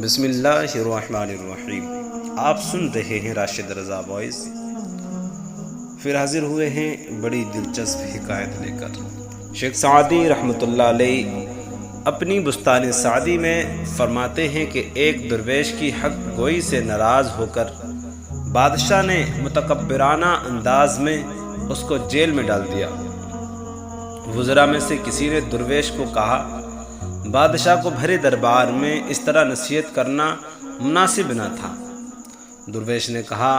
بسم اللہ الرحمن الرحیم۔ آپ سن رہے ہیں راشد رضا وائس۔ پھر حاضر ہوئے ہیں بڑی دلچسپ حکایت لے کر۔ شیخ سعدی رحمۃ اللہ علیہ اپنی بستان سعدی میں فرماتے ہیں کہ ایک درویش کی حق گوئی سے ناراض ہو کر بادشاہ نے متکبرانہ انداز میں اس کو جیل میں ڈال دیا۔ وزراء میں سے کسی نے درویش کو کہا، بادشاہ کو بھرے دربار میں اس طرح نصیحت کرنا مناسب نہ تھا۔ درویش نے کہا،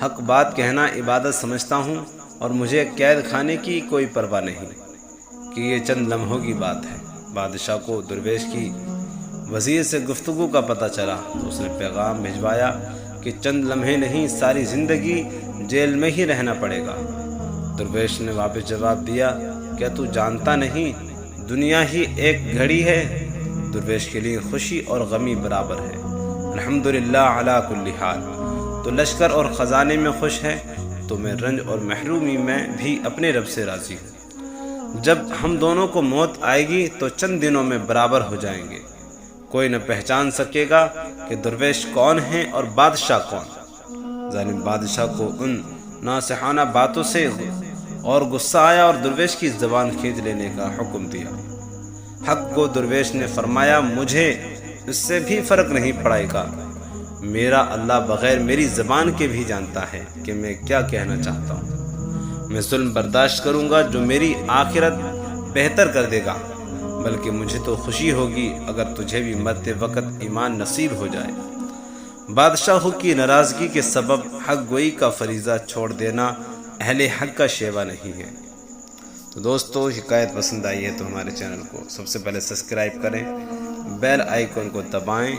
حق بات کہنا عبادت سمجھتا ہوں اور مجھے قید خانے کی کوئی پرواہ نہیں کہ یہ چند لمحوں کی بات ہے۔ بادشاہ کو درویش کی وزیر سے گفتگو کا پتہ چلا تو اس نے پیغام بھجوایا کہ چند لمحے نہیں، ساری زندگی جیل میں ہی رہنا پڑے گا۔ درویش نے واپس جواب دیا، کیا تو جانتا نہیں دنیا ہی ایک گھڑی ہے؟ درویش کے لیے خوشی اور غمی برابر ہے۔ الحمدللہ علی کل حال۔ تو لشکر اور خزانے میں خوش ہے تو میں رنج اور محرومی میں بھی اپنے رب سے راضی ہوں۔ جب ہم دونوں کو موت آئے گی تو چند دنوں میں برابر ہو جائیں گے۔ کوئی نہ پہچان سکے گا کہ درویش کون ہیں اور بادشاہ کون۔ ظالم بادشاہ کو ان ناصحانہ باتوں سے اور غصہ آیا اور درویش کی زبان کھینچ لینے کا حکم دیا۔ حق کو درویش نے فرمایا، مجھے اس سے بھی فرق نہیں پڑے گا۔ میرا اللہ بغیر میری زبان کے بھی جانتا ہے کہ میں کیا کہنا چاہتا ہوں۔ میں ظلم برداشت کروں گا جو میری آخرت بہتر کر دے گا، بلکہ مجھے تو خوشی ہوگی اگر تجھے بھی مرتے وقت ایمان نصیب ہو جائے۔ بادشاہوں کی ناراضگی کے سبب حق گوئی کا فریضہ چھوڑ دینا اہل حق کا شیوا نہیں ہے۔ تو دوستو، حکایت پسند آئی ہے تو ہمارے چینل کو سب سے پہلے سبسکرائب کریں، بیل آئیکن کو دبائیں